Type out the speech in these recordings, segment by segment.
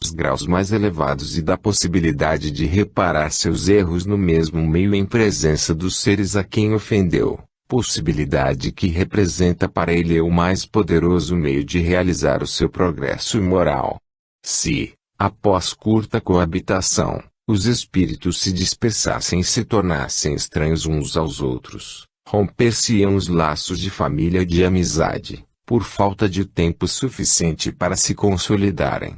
os graus mais elevados e da possibilidade de reparar seus erros no mesmo meio em presença dos seres a quem ofendeu, possibilidade que representa para ele o mais poderoso meio de realizar o seu progresso moral. Se, após curta coabitação, os espíritos se dispersassem e se tornassem estranhos uns aos outros, romper-se-iam os laços de família e de amizade, por falta de tempo suficiente para se consolidarem.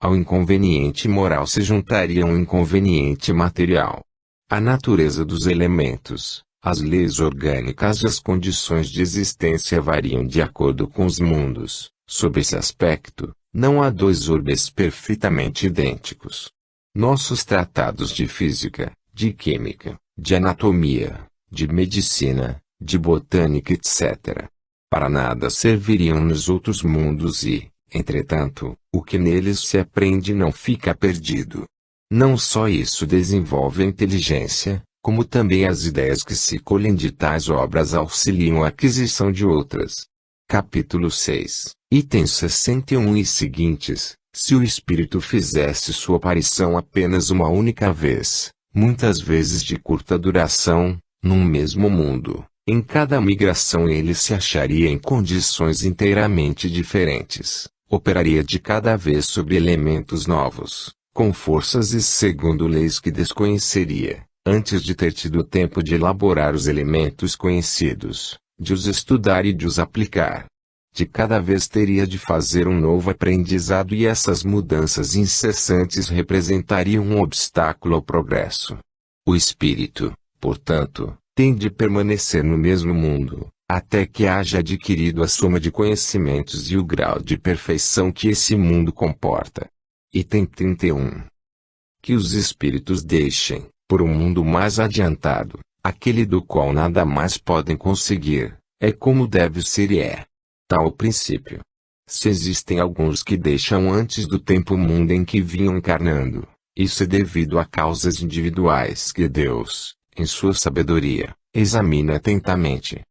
Ao inconveniente moral se juntaria um inconveniente material. A natureza dos elementos, as leis orgânicas e as condições de existência variam de acordo com os mundos. Sob esse aspecto, não há dois orbes perfeitamente idênticos. Nossos tratados de física, de química, de anatomia, de medicina, de botânica etc. para nada serviriam nos outros mundos e, entretanto, o que neles se aprende não fica perdido. Não só isso desenvolve a inteligência, como também as ideias que se colhem de tais obras auxiliam a aquisição de outras. Capítulo 6, itens 61 e seguintes. Se o espírito fizesse sua aparição apenas uma única vez, muitas vezes de curta duração, num mesmo mundo, em cada migração ele se acharia em condições inteiramente diferentes. Operaria de cada vez sobre elementos novos, com forças e segundo leis que desconheceria, antes de ter tido tempo de elaborar os elementos conhecidos, de os estudar e de os aplicar. De cada vez teria de fazer um novo aprendizado e essas mudanças incessantes representariam um obstáculo ao progresso. O espírito, portanto, tem de permanecer no mesmo mundo, até que haja adquirido a soma de conhecimentos e o grau de perfeição que esse mundo comporta. Item 31. Que os espíritos deixem, por um mundo mais adiantado, aquele do qual nada mais podem conseguir, é como deve ser e é. Tal o princípio. Se existem alguns que deixam antes do tempo o mundo em que vinham encarnando, isso é devido a causas individuais que Deus, em sua sabedoria, examina atentamente.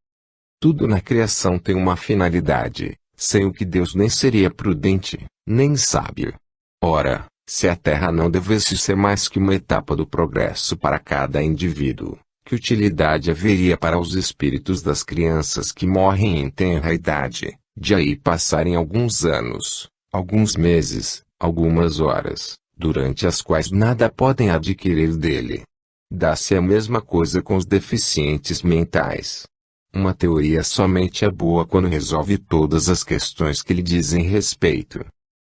Tudo na criação tem uma finalidade, sem o que Deus nem seria prudente, nem sábio. Ora, se a Terra não devesse ser mais que uma etapa do progresso para cada indivíduo, que utilidade haveria para os espíritos das crianças que morrem em tenra idade, de aí passarem alguns anos, alguns meses, algumas horas, durante as quais nada podem adquirir dele? Dá-se a mesma coisa com os deficientes mentais. Uma teoria somente é boa quando resolve todas as questões que lhe dizem respeito.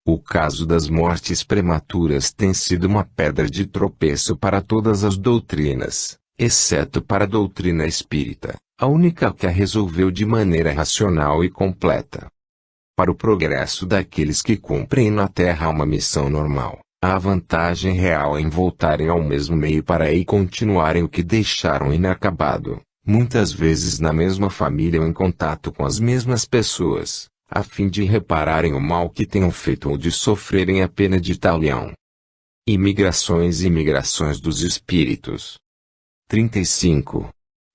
O caso das mortes prematuras tem sido uma pedra de tropeço para todas as doutrinas, exceto para a doutrina espírita, a única que a resolveu de maneira racional e completa. Para o progresso daqueles que cumprem na Terra uma missão normal, há vantagem real em voltarem ao mesmo meio para aí continuarem o que deixaram inacabado, muitas vezes na mesma família ou em contato com as mesmas pessoas, a fim de repararem o mal que tenham feito ou de sofrerem a pena de talião. Imigrações e migrações dos espíritos. 35.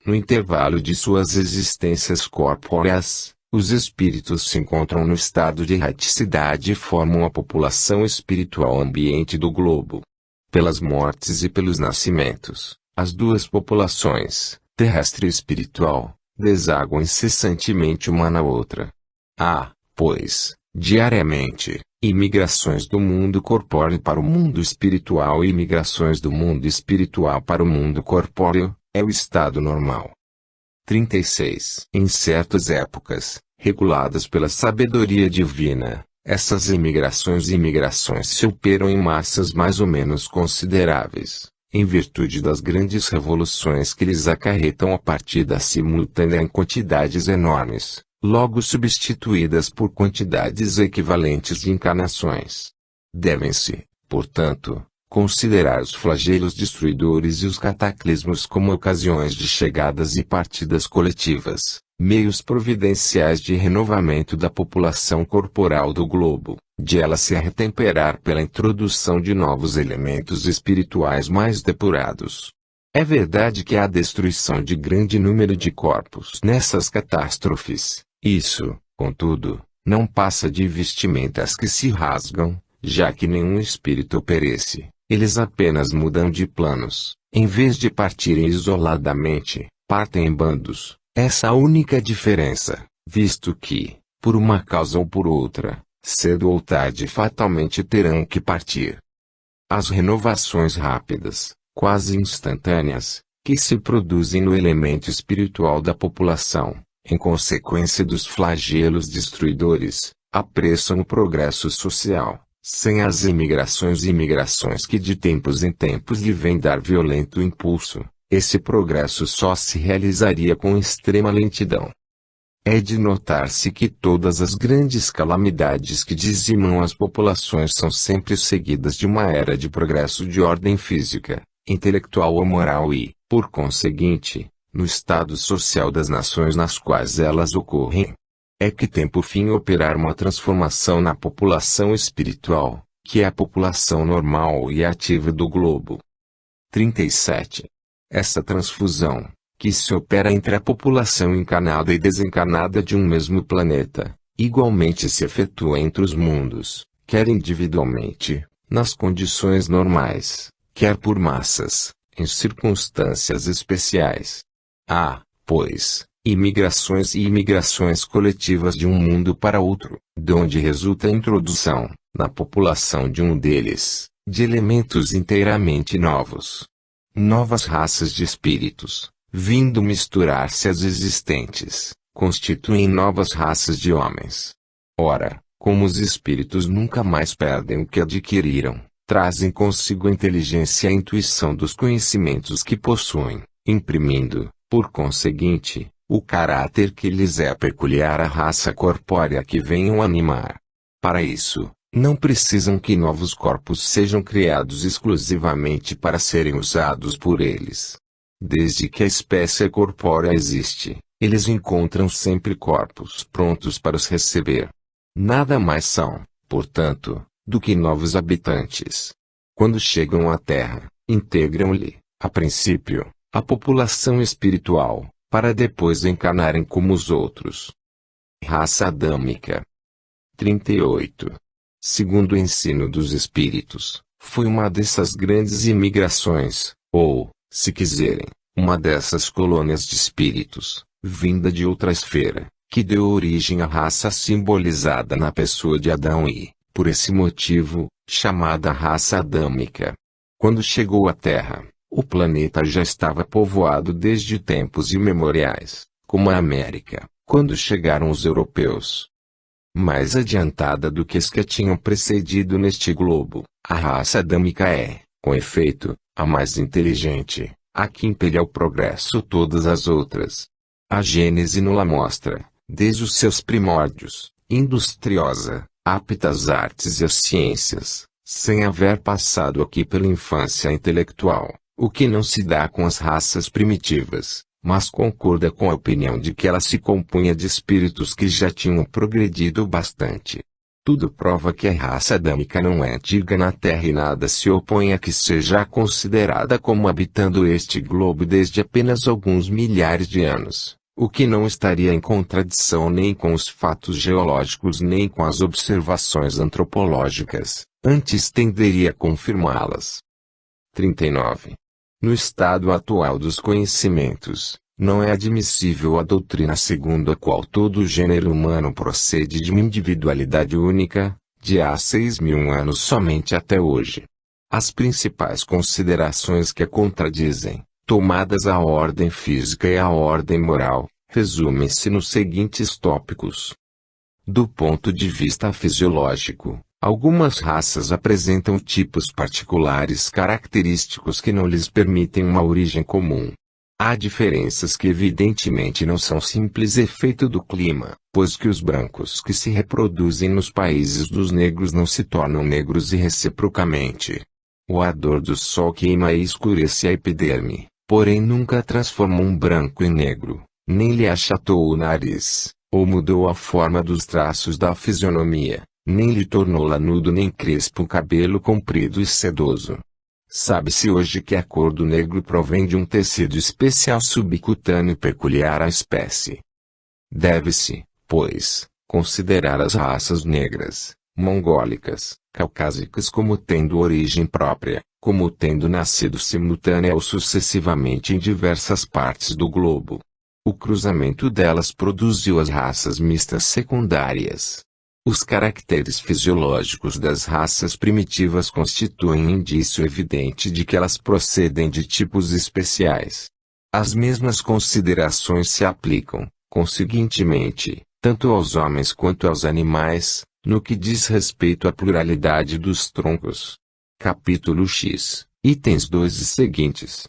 No intervalo de suas existências corpóreas, os espíritos se encontram no estado de erraticidade e formam a população espiritual ambiente do globo. Pelas mortes e pelos nascimentos, as duas populações, terrestre e espiritual, desaguam incessantemente uma na outra. Há, pois, diariamente, imigrações do mundo corpóreo para o mundo espiritual e imigrações do mundo espiritual para o mundo corpóreo, é o estado normal. 36. Em certas épocas, reguladas pela sabedoria divina, essas imigrações e imigrações se operam em massas mais ou menos consideráveis, em virtude das grandes revoluções que lhes acarretam a partida simultânea em quantidades enormes, logo substituídas por quantidades equivalentes de encarnações. Devem-se, portanto, considerar os flagelos destruidores e os cataclismos como ocasiões de chegadas e partidas coletivas, meios providenciais de renovamento da população corporal do globo, de ela se retemperar pela introdução de novos elementos espirituais mais depurados. É verdade que há destruição de grande número de corpos nessas catástrofes. Isso, contudo, não passa de vestimentas que se rasgam, já que nenhum espírito perece, eles apenas mudam de planos. Em vez de partirem isoladamente, partem em bandos. Essa a única diferença, visto que, por uma causa ou por outra, cedo ou tarde fatalmente terão que partir. As renovações rápidas, quase instantâneas, que se produzem no elemento espiritual da população, em consequência dos flagelos destruidores, apressam o progresso social. Sem as imigrações e imigrações que de tempos em tempos lhe vêm dar violento impulso, esse progresso só se realizaria com extrema lentidão. É de notar-se que todas as grandes calamidades que dizimam as populações são sempre seguidas de uma era de progresso de ordem física, intelectual ou moral e, por conseguinte, no estado social das nações nas quais elas ocorrem. É que tem por fim operar uma transformação na população espiritual, que é a população normal e ativa do globo. 37. Essa transfusão, que se opera entre a população encarnada e desencarnada de um mesmo planeta, igualmente se efetua entre os mundos, quer individualmente, nas condições normais, quer por massas, em circunstâncias especiais. Há, pois, imigrações e imigrações coletivas de um mundo para outro, de onde resulta a introdução, na população de um deles, de elementos inteiramente novos. Novas raças de espíritos, vindo misturar-se às existentes, constituem novas raças de homens. Ora, como os espíritos nunca mais perdem o que adquiriram, trazem consigo a inteligência e a intuição dos conhecimentos que possuem, imprimindo, por conseguinte, o caráter que lhes é peculiar à raça corpórea que venham animar. Para isso, não precisam que novos corpos sejam criados exclusivamente para serem usados por eles. Desde que a espécie corpórea existe, eles encontram sempre corpos prontos para os receber. Nada mais são, portanto, do que novos habitantes. Quando chegam à Terra, integram-lhe, a princípio, a população espiritual, para depois encarnarem como os outros. Raça adâmica. 38. Segundo o ensino dos espíritos, foi uma dessas grandes imigrações, ou, se quiserem, uma dessas colônias de espíritos, vinda de outra esfera, que deu origem à raça simbolizada na pessoa de Adão e, por esse motivo, chamada raça adâmica. Quando chegou à Terra, o planeta já estava povoado desde tempos imemoriais, como a América, quando chegaram os europeus. Mais adiantada do que as que a tinham precedido neste globo, a raça adâmica é, com efeito, a mais inteligente, a que impele ao progresso todas as outras. A Gênese nos mostra, desde os seus primórdios, industriosa, apta às artes e às ciências, sem haver passado aqui pela infância intelectual, o que não se dá com as raças primitivas, mas concorda com a opinião de que ela se compunha de espíritos que já tinham progredido bastante. Tudo prova que a raça adâmica não é antiga na Terra e nada se opõe a que seja considerada como habitando este globo desde apenas alguns milhares de anos, o que não estaria em contradição nem com os fatos geológicos nem com as observações antropológicas, antes tenderia a confirmá-las. 39. No estado atual dos conhecimentos, não é admissível a doutrina segundo a qual todo o gênero humano procede de uma individualidade única, de há 6.000 anos somente até hoje. As principais considerações que a contradizem, tomadas à ordem física e à ordem moral, resumem-se nos seguintes tópicos. Do ponto de vista fisiológico, algumas raças apresentam tipos particulares característicos que não lhes permitem uma origem comum. Há diferenças que evidentemente não são simples efeito do clima, pois que os brancos que se reproduzem nos países dos negros não se tornam negros e reciprocamente. O ardor do sol queima e escurece a epiderme, porém nunca transformou um branco em negro, nem lhe achatou o nariz, ou mudou a forma dos traços da fisionomia, nem lhe tornou lanudo nem crespo o cabelo comprido e sedoso. Sabe-se hoje que a cor do negro provém de um tecido especial subcutâneo peculiar à espécie. Deve-se, pois, considerar as raças negras, mongólicas, caucásicas como tendo origem própria, como tendo nascido simultânea ou sucessivamente em diversas partes do globo. O cruzamento delas produziu as raças mistas secundárias. Os caracteres fisiológicos das raças primitivas constituem indício evidente de que elas procedem de tipos especiais. As mesmas considerações se aplicam, conseguintemente, tanto aos homens quanto aos animais, no que diz respeito à pluralidade dos troncos. Capítulo X, itens 2 e seguintes.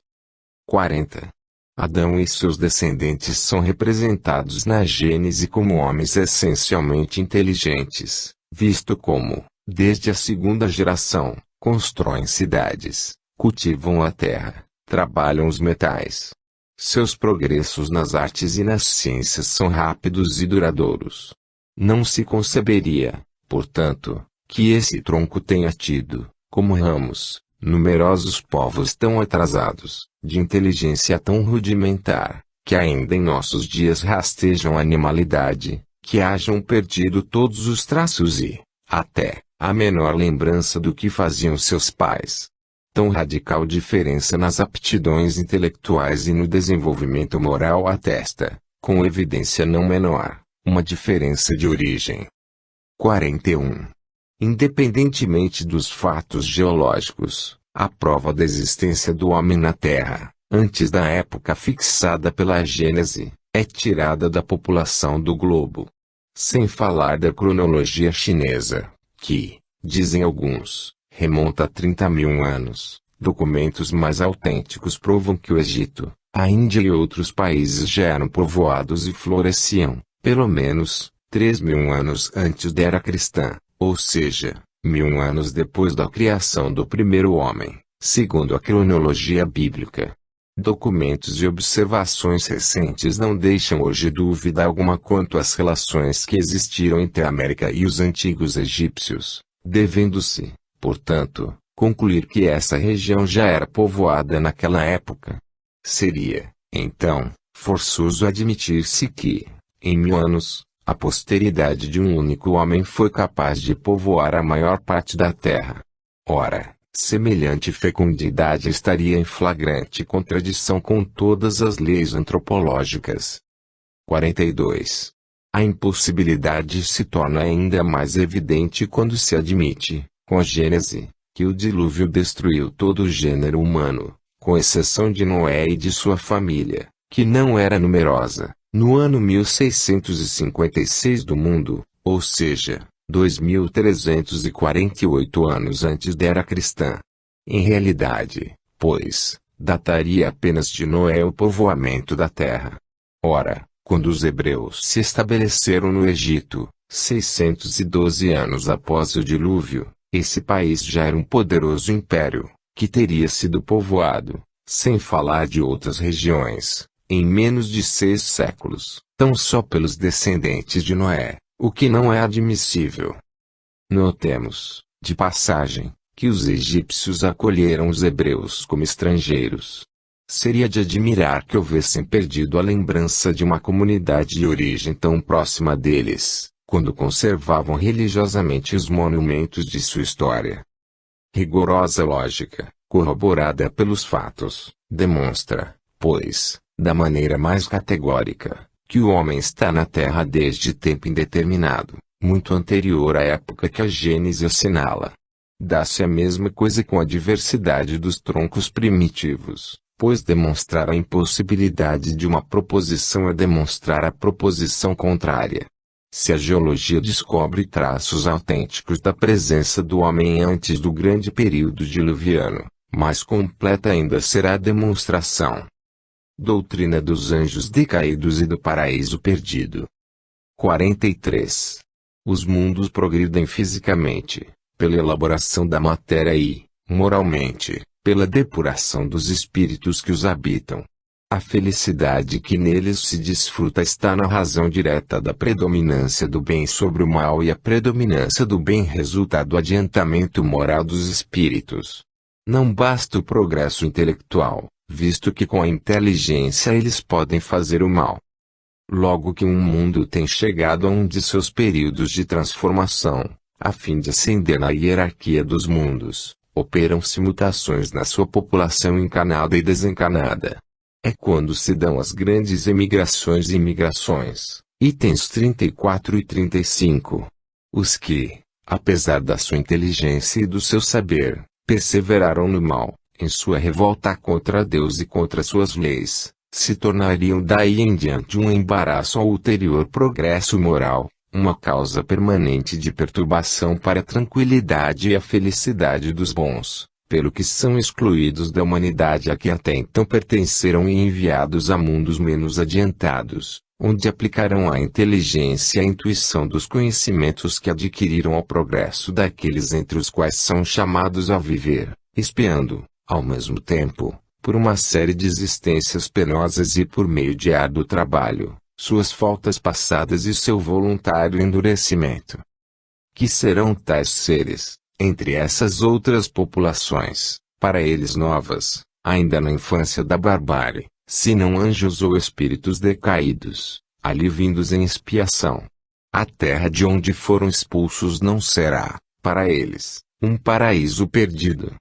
40. Adão e seus descendentes são representados na Gênese como homens essencialmente inteligentes, visto como, desde a segunda geração, constroem cidades, cultivam a terra, trabalham os metais. Seus progressos nas artes e nas ciências são rápidos e duradouros. Não se conceberia, portanto, que esse tronco tenha tido, como ramos, numerosos povos tão atrasados, de inteligência tão rudimentar, que ainda em nossos dias rastejam a animalidade, que hajam perdido todos os traços e, até, a menor lembrança do que faziam seus pais. Tão radical diferença nas aptidões intelectuais e no desenvolvimento moral atesta, com evidência não menor, uma diferença de origem. 41. Independentemente dos fatos geológicos, a prova da existência do homem na Terra, antes da época fixada pela Gênese, é tirada da população do globo. Sem falar da cronologia chinesa, que, dizem alguns, remonta a 30.000 anos, documentos mais autênticos provam que o Egito, a Índia e outros países já eram povoados e floresciam, pelo menos, 3.000 anos antes da era cristã, ou seja, 1.000 anos depois da criação do primeiro homem, segundo a cronologia bíblica. Documentos e observações recentes não deixam hoje dúvida alguma quanto às relações que existiram entre a América e os antigos egípcios, devendo-se, portanto, concluir que essa região já era povoada naquela época. Seria, então, forçoso admitir-se que, em 1.000 anos, a posteridade de um único homem foi capaz de povoar a maior parte da terra. Ora, semelhante fecundidade estaria em flagrante contradição com todas as leis antropológicas. 42. A impossibilidade se torna ainda mais evidente quando se admite, com a Gênese, que o dilúvio destruiu todo o gênero humano, com exceção de Noé e de sua família, que não era numerosa, no ano 1656 do mundo, ou seja, 2.348 anos antes da era cristã. Em realidade, pois, dataria apenas de Noé o povoamento da terra. Ora, quando os hebreus se estabeleceram no Egito, 612 anos após o dilúvio, esse país já era um poderoso império, que teria sido povoado, sem falar de outras regiões, em menos de 6 séculos, tão só pelos descendentes de Noé, o que não é admissível. Notemos, de passagem, que os egípcios acolheram os hebreus como estrangeiros. Seria de admirar que houvessem perdido a lembrança de uma comunidade de origem tão próxima deles, quando conservavam religiosamente os monumentos de sua história. Rigorosa lógica, corroborada pelos fatos, demonstra, pois, da maneira mais categórica, que o homem está na Terra desde tempo indeterminado, muito anterior à época que a Gênese assinala. Dá-se a mesma coisa com a diversidade dos troncos primitivos, pois demonstrar a impossibilidade de uma proposição é demonstrar a proposição contrária. Se a geologia descobre traços autênticos da presença do homem antes do grande período diluviano, mais completa ainda será a demonstração. Doutrina dos anjos decaídos e do paraíso perdido. 43. Os mundos progridem fisicamente, pela elaboração da matéria e, moralmente, pela depuração dos espíritos que os habitam. A felicidade que neles se desfruta está na razão direta da predominância do bem sobre o mal, e a predominância do bem resulta do adiantamento moral dos espíritos. Não basta o progresso intelectual, visto que com a inteligência eles podem fazer o mal. Logo que um mundo tem chegado a um de seus períodos de transformação, a fim de ascender na hierarquia dos mundos, operam-se mutações na sua população encarnada e desencarnada. É quando se dão as grandes emigrações e imigrações, itens 34 e 35. Os que, apesar da sua inteligência e do seu saber, perseveraram no mal, em sua revolta contra Deus e contra suas leis, se tornariam daí em diante um embaraço ao ulterior progresso moral, uma causa permanente de perturbação para a tranquilidade e a felicidade dos bons, pelo que são excluídos da humanidade a que até então pertenceram e enviados a mundos menos adiantados, onde aplicarão a inteligência e a intuição dos conhecimentos que adquiriram ao progresso daqueles entre os quais são chamados a viver, espiando, ao mesmo tempo, por uma série de existências penosas e por meio de árduo trabalho, suas faltas passadas e seu voluntário endurecimento. Que serão tais seres, entre essas outras populações, para eles novas, ainda na infância da barbárie, senão anjos ou espíritos decaídos, ali vindos em expiação. A terra de onde foram expulsos não será, para eles, um paraíso perdido.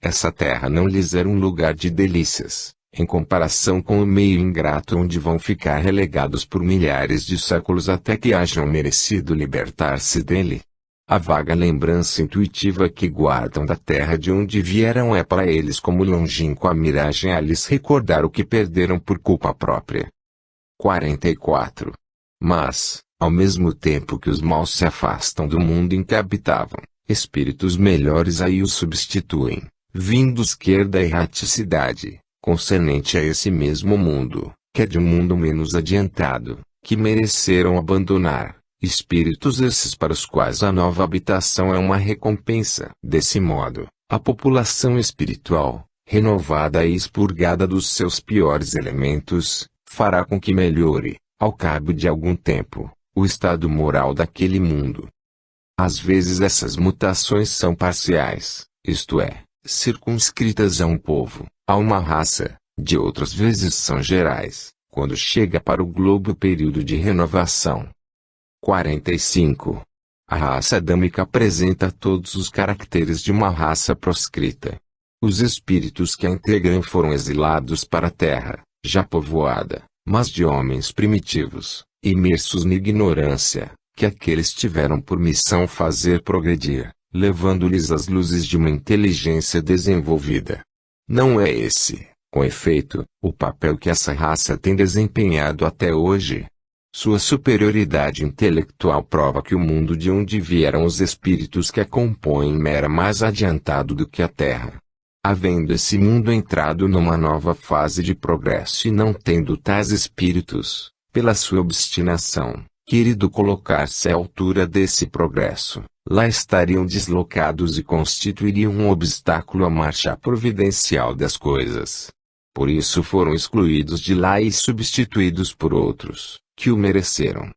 Essa terra não lhes era um lugar de delícias, em comparação com o meio ingrato onde vão ficar relegados por milhares de séculos até que hajam merecido libertar-se dele. A vaga lembrança intuitiva que guardam da terra de onde vieram é para eles como longínqua miragem a lhes recordar o que perderam por culpa própria. 44. Mas, ao mesmo tempo que os maus se afastam do mundo em que habitavam, espíritos melhores aí os substituem, vindos quer da erraticidade, concernente a esse mesmo mundo, que é de um mundo menos adiantado, que mereceram abandonar, espíritos esses para os quais a nova habitação é uma recompensa. Desse modo, a população espiritual, renovada e expurgada dos seus piores elementos, fará com que melhore, ao cabo de algum tempo, o estado moral daquele mundo. Às vezes essas mutações são parciais, isto é, circunscritas a um povo, a uma raça, de outras vezes são gerais, quando chega para o globo o período de renovação. 45. A raça adâmica apresenta todos os caracteres de uma raça proscrita. Os espíritos que a integram foram exilados para a terra, já povoada, mas de homens primitivos, imersos na ignorância, que aqueles tiveram por missão fazer progredir, levando-lhes as luzes de uma inteligência desenvolvida. Não é esse, com efeito, o papel que essa raça tem desempenhado até hoje. Sua superioridade intelectual prova que o mundo de onde vieram os espíritos que a compõem era mais adiantado do que a Terra. Havendo esse mundo entrado numa nova fase de progresso e não tendo tais espíritos, pela sua obstinação, querido colocar-se à altura desse progresso, lá estariam deslocados e constituiriam um obstáculo à marcha providencial das coisas. Por isso foram excluídos de lá e substituídos por outros, que o mereceram.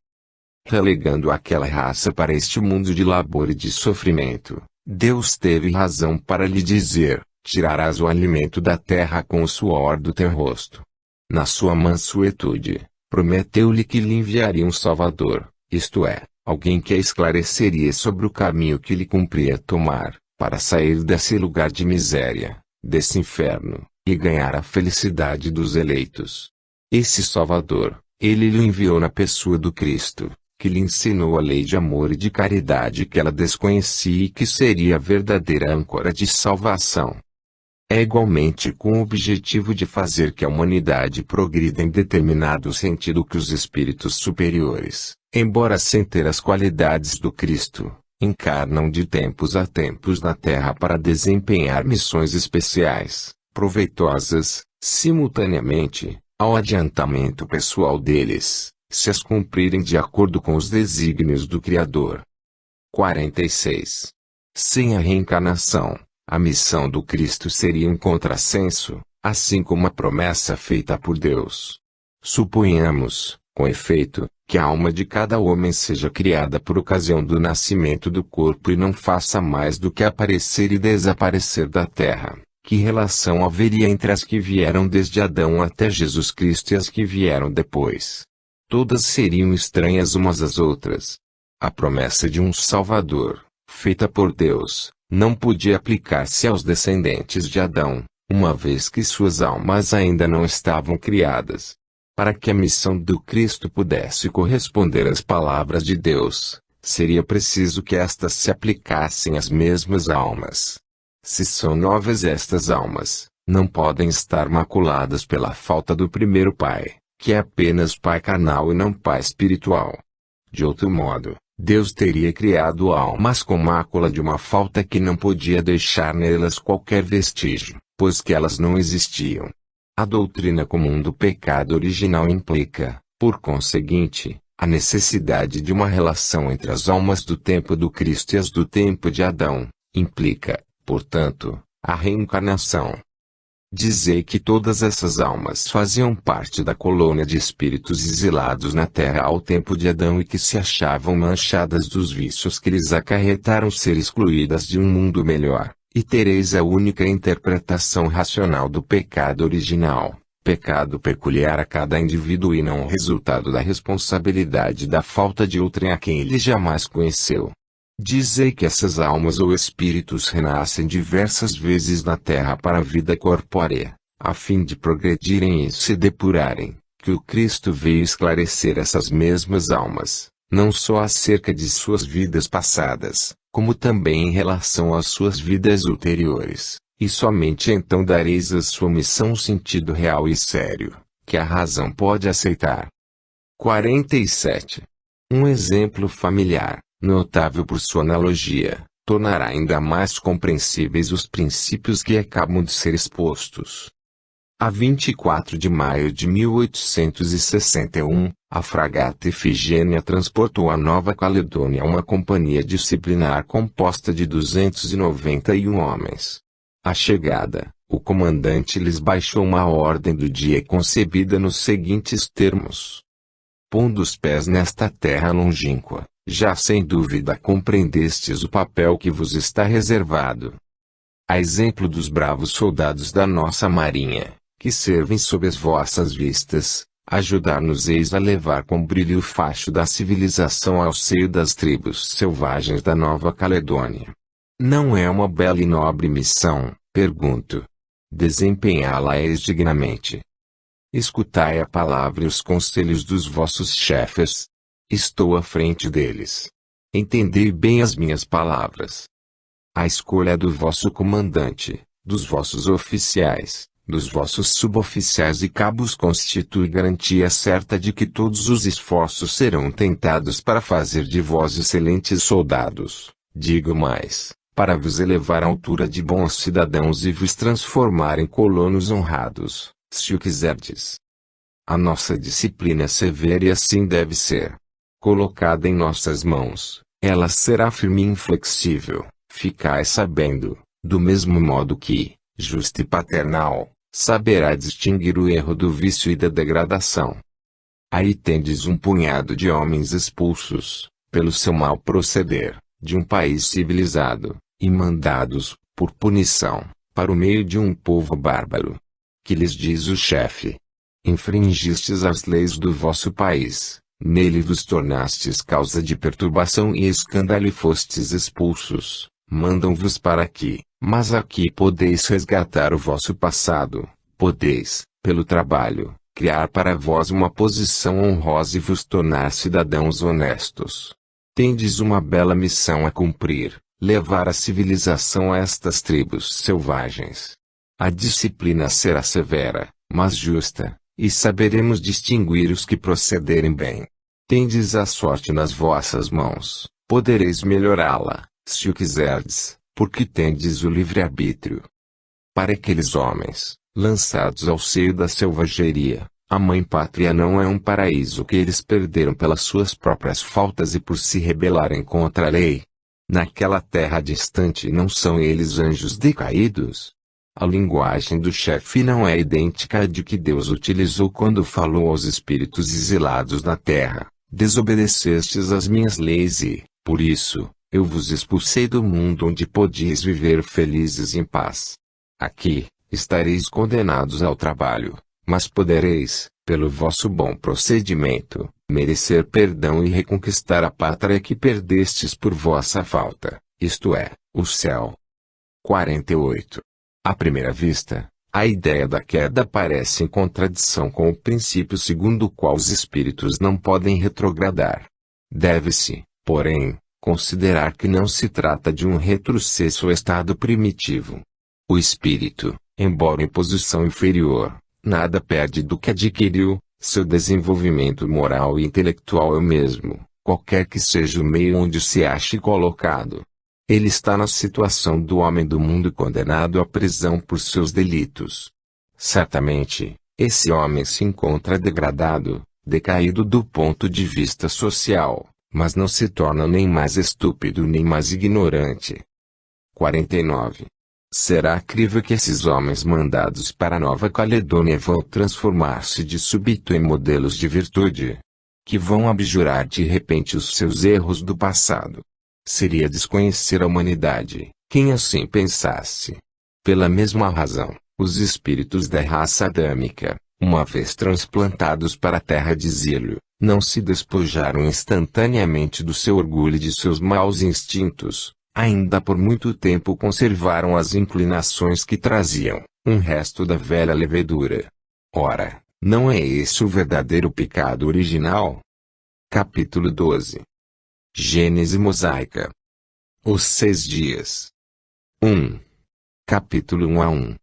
Relegando aquela raça para este mundo de labor e de sofrimento, Deus teve razão para lhe dizer: tirarás o alimento da terra com o suor do teu rosto. Na sua mansuetude, prometeu-lhe que lhe enviaria um Salvador, isto é, alguém que a esclareceria sobre o caminho que lhe cumpria tomar, para sair desse lugar de miséria, desse inferno, e ganhar a felicidade dos eleitos. Esse Salvador, ele lhe enviou na pessoa do Cristo, que lhe ensinou a lei de amor e de caridade que ela desconhecia e que seria a verdadeira âncora de salvação. É igualmente com o objetivo de fazer que a humanidade progrida em determinado sentido que os espíritos superiores, embora sem ter as qualidades do Cristo, encarnam de tempos a tempos na Terra para desempenhar missões especiais, proveitosas, simultaneamente, ao adiantamento pessoal deles, se as cumprirem de acordo com os desígnios do Criador. 46. Sem a reencarnação, a missão do Cristo seria um contrassenso, assim como a promessa feita por Deus. Suponhamos, com efeito, que a alma de cada homem seja criada por ocasião do nascimento do corpo e não faça mais do que aparecer e desaparecer da terra. Que relação haveria entre as que vieram desde Adão até Jesus Cristo e as que vieram depois? Todas seriam estranhas umas às outras. A promessa de um Salvador, feita por Deus, não podia aplicar-se aos descendentes de Adão, uma vez que suas almas ainda não estavam criadas. Para que a missão do Cristo pudesse corresponder às palavras de Deus, seria preciso que estas se aplicassem às mesmas almas. Se são novas estas almas, não podem estar maculadas pela falta do primeiro pai, que é apenas pai carnal e não pai espiritual. De outro modo, Deus teria criado almas com mácula de uma falta que não podia deixar nelas qualquer vestígio, pois que elas não existiam. A doutrina comum do pecado original implica, por conseguinte, a necessidade de uma relação entre as almas do tempo do Cristo e as do tempo de Adão, implica, portanto, a reencarnação. Dizei que todas essas almas faziam parte da colônia de espíritos exilados na terra ao tempo de Adão e que se achavam manchadas dos vícios que lhes acarretaram ser excluídas de um mundo melhor, e tereis a única interpretação racional do pecado original, pecado peculiar a cada indivíduo e não o resultado da responsabilidade da falta de outrem a quem ele jamais conheceu. Dizei que essas almas ou espíritos renascem diversas vezes na terra para a vida corpórea, a fim de progredirem e se depurarem, que o Cristo veio esclarecer essas mesmas almas, não só acerca de suas vidas passadas, como também em relação às suas vidas ulteriores, e somente então dareis à sua missão um sentido real e sério, que a razão pode aceitar. 47. Um exemplo familiar, notável por sua analogia, tornará ainda mais compreensíveis os princípios que acabam de ser expostos. A 24 de maio de 1861, a fragata Ifigênia transportou a Nova Caledônia uma companhia disciplinar composta de 291 homens. À chegada, o comandante lhes baixou uma ordem do dia concebida nos seguintes termos: pondo os pés nesta terra longínqua, já sem dúvida compreendestes o papel que vos está reservado. A exemplo dos bravos soldados da nossa marinha, que servem sob as vossas vistas, ajudar-nos-eis a levar com brilho o facho da civilização ao seio das tribos selvagens da Nova Caledônia. Não é uma bela e nobre missão, pergunto. Desempenhá-la-eis dignamente. Escutai a palavra e os conselhos dos vossos chefes. Estou à frente deles. Entendei bem as minhas palavras. A escolha é do vosso comandante, dos vossos oficiais, dos vossos suboficiais e cabos constitui garantia certa de que todos os esforços serão tentados para fazer de vós excelentes soldados, digo mais, para vos elevar à altura de bons cidadãos e vos transformar em colonos honrados, se o quiserdes. A nossa disciplina é severa e assim deve ser. Colocada em nossas mãos, ela será firme e inflexível, ficai sabendo, do mesmo modo que, justa e paternal, saberá distinguir o erro do vício e da degradação. Aí tendes um punhado de homens expulsos, pelo seu mau proceder, de um país civilizado, e mandados, por punição, para o meio de um povo bárbaro. Que lhes diz o chefe? Infringistes as leis do vosso país. Nele vos tornastes causa de perturbação e escândalo e fostes expulsos, mandam-vos para aqui, mas aqui podeis resgatar o vosso passado, podeis, pelo trabalho, criar para vós uma posição honrosa e vos tornar cidadãos honestos. Tendes uma bela missão a cumprir, levar a civilização a estas tribos selvagens. A disciplina será severa, mas justa, e saberemos distinguir os que procederem bem. Tendes a sorte nas vossas mãos, podereis melhorá-la, se o quiserdes, porque tendes o livre-arbítrio. Para aqueles homens, lançados ao seio da selvageria, a mãe pátria não é um paraíso que eles perderam pelas suas próprias faltas e por se rebelarem contra a lei. Naquela terra distante não são eles anjos decaídos? A linguagem do chefe não é idêntica à de que Deus utilizou quando falou aos espíritos exilados na terra. Desobedecestes às minhas leis e, por isso, eu vos expulsei do mundo onde podíeis viver felizes em paz. Aqui, estareis condenados ao trabalho, mas podereis, pelo vosso bom procedimento, merecer perdão e reconquistar a pátria que perdestes por vossa falta, isto é, o céu. 48. À primeira vista, a ideia da queda parece em contradição com o princípio segundo o qual os espíritos não podem retrogradar. Deve-se, porém, considerar que não se trata de um retrocesso ao estado primitivo. O espírito, embora em posição inferior, nada perde do que adquiriu, seu desenvolvimento moral e intelectual é o mesmo, qualquer que seja o meio onde se ache colocado. Ele está na situação do homem do mundo condenado à prisão por seus delitos. Certamente, esse homem se encontra degradado, decaído do ponto de vista social, mas não se torna nem mais estúpido nem mais ignorante. 49. Será crível que esses homens mandados para a Nova Caledônia vão transformar-se de súbito em modelos de virtude? Que vão abjurar de repente os seus erros do passado? Seria desconhecer a humanidade, quem assim pensasse. Pela mesma razão, os espíritos da raça adâmica, uma vez transplantados para a terra de exílio, não se despojaram instantaneamente do seu orgulho e de seus maus instintos, ainda por muito tempo conservaram as inclinações que traziam, um resto da velha levedura. Ora, não é esse o verdadeiro pecado original? Capítulo 12. Gênese mosaica. Os 6 dias. 1. Capítulo 1 a 1.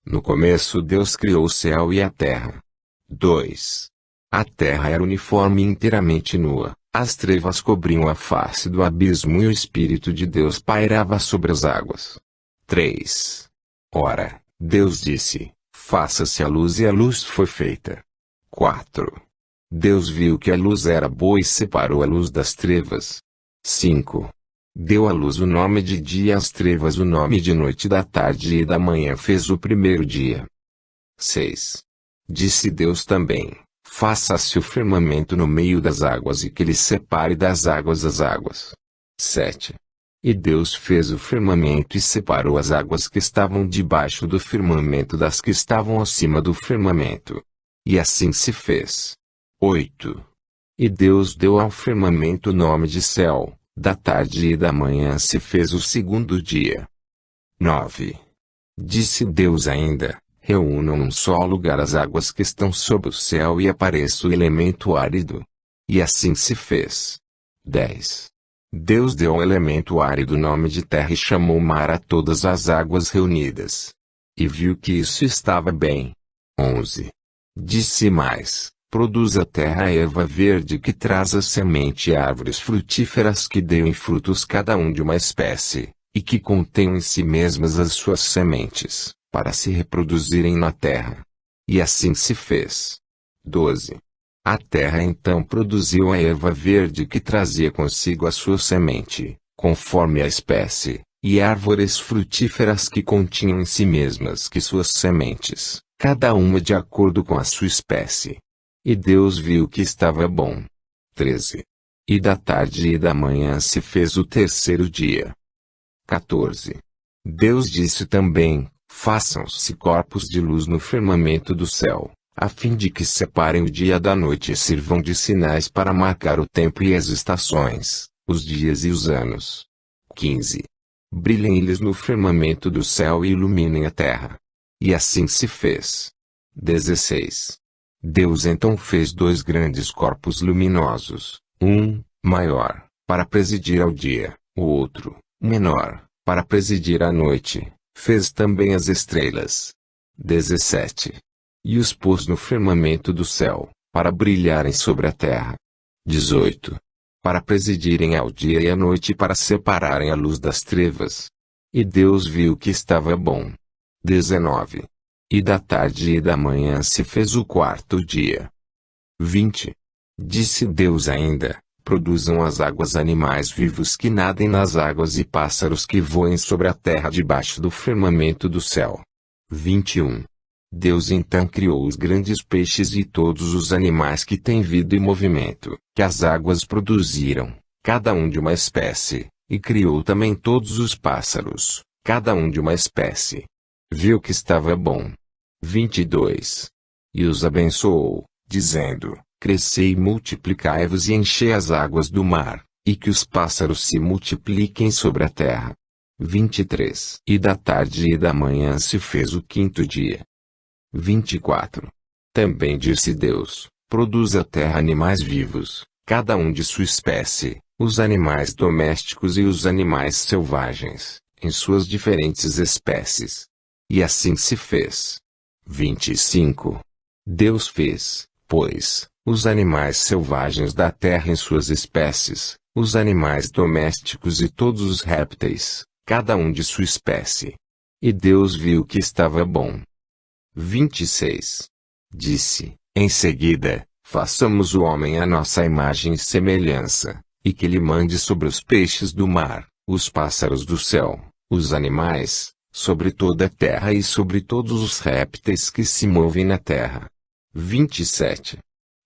No começo Deus criou o céu e a terra. 2. A terra era uniforme e inteiramente nua, as trevas cobriam a face do abismo e o Espírito de Deus pairava sobre as águas. 3. Ora, Deus disse, faça-se a luz e a luz foi feita. 4. Deus viu que a luz era boa e separou a luz das trevas. 5. Deu à luz o nome de dia e às trevas o nome de noite, da tarde e da manhã fez o primeiro dia. 6. Disse Deus também, faça-se o firmamento no meio das águas e que ele separe das águas as águas. 7. E Deus fez o firmamento e separou as águas que estavam debaixo do firmamento das que estavam acima do firmamento. E assim se fez. 8. E Deus deu ao firmamento o nome de céu, da tarde e da manhã se fez o segundo dia. 9. Disse Deus ainda, reúnam num só lugar as águas que estão sob o céu e apareça o elemento árido. E assim se fez. 10. Deus deu ao elemento árido o nome de terra e chamou mar a todas as águas reunidas. E viu que isso estava bem. 11. Disse mais, produz a terra a erva verde que traz a semente e árvores frutíferas que deem frutos cada um de uma espécie, e que contenham em si mesmas as suas sementes, para se reproduzirem na terra. E assim se fez. 12. A terra então produziu a erva verde que trazia consigo a sua semente, conforme a espécie, e árvores frutíferas que continham em si mesmas que suas sementes, cada uma de acordo com a sua espécie. E Deus viu que estava bom. 13. E da tarde e da manhã se fez o terceiro dia. 14. Deus disse também, façam-se corpos de luz no firmamento do céu, a fim de que separem o dia da noite e sirvam de sinais para marcar o tempo e as estações, os dias e os anos. 15. Brilhem eles no firmamento do céu e iluminem a terra. E assim se fez. 16. Deus então fez 2 grandes corpos luminosos, um, maior, para presidir ao dia, o outro, menor, para presidir à noite. Fez também as estrelas. 17. E os pôs no firmamento do céu, para brilharem sobre a terra. 18. Para presidirem ao dia e à noite e para separarem a luz das trevas. E Deus viu que estava bom. 19. E da tarde e da manhã se fez o quarto dia. 20. Disse Deus ainda, produzam as águas animais vivos que nadem nas águas e pássaros que voem sobre a terra debaixo do firmamento do céu. 21. Deus então criou os grandes peixes e todos os animais que têm vida e movimento, que as águas produziram, cada um de uma espécie, e criou também todos os pássaros, cada um de uma espécie. Viu que estava bom. 22. E os abençoou, dizendo, crescei e multiplicai-vos e enchei as águas do mar, e que os pássaros se multipliquem sobre a terra. 23. E da tarde e da manhã se fez o quinto dia. 24. Também disse Deus: produz a terra animais vivos, cada um de sua espécie, os animais domésticos e os animais selvagens, em suas diferentes espécies. E assim se fez. 25. Deus fez, pois, os animais selvagens da terra em suas espécies, os animais domésticos e todos os répteis, cada um de sua espécie. E Deus viu que estava bom. 26. Disse, em seguida, façamos o homem à nossa imagem e semelhança, e que lhe mande sobre os peixes do mar, os pássaros do céu, os animais, sobre toda a terra e sobre todos os répteis que se movem na terra. 27.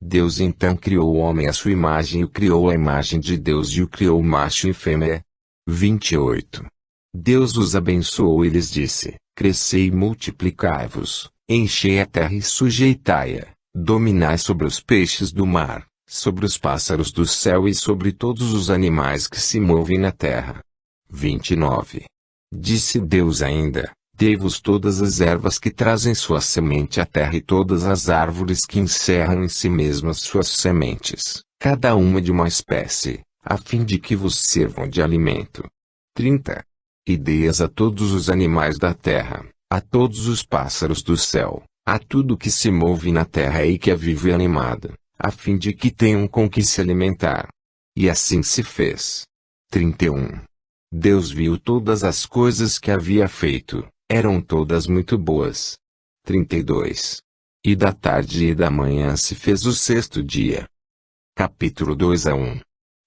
Deus então criou o homem à sua imagem e o criou à imagem de Deus e o criou macho e fêmea. 28. Deus os abençoou e lhes disse: crescei e multiplicai-vos, enchei a terra e sujeitai-a, dominai sobre os peixes do mar, sobre os pássaros do céu e sobre todos os animais que se movem na terra. 29. Disse Deus ainda: dei-vos todas as ervas que trazem sua semente à terra e todas as árvores que encerram em si mesmas suas sementes, cada uma de uma espécie, a fim de que vos sirvam de alimento. 30. E dei-as a todos os animais da terra, a todos os pássaros do céu, a tudo que se move na terra e que é vivo e animado, a fim de que tenham com que se alimentar. E assim se fez. 31. Deus viu todas as coisas que havia feito, eram todas muito boas. 32. E da tarde e da manhã se fez o sexto dia. Capítulo 2-1.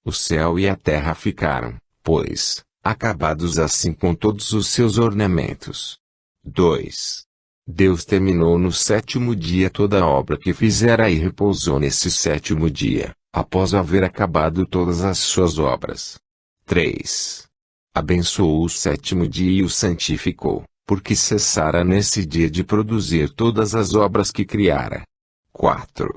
O céu e a terra ficaram, pois, acabados assim com todos os seus ornamentos. 2. Deus terminou no sétimo dia toda a obra que fizera e repousou nesse sétimo dia, após haver acabado todas as suas obras. 3. Abençoou o sétimo dia e o santificou, porque cessara nesse dia de produzir todas as obras que criara. 4.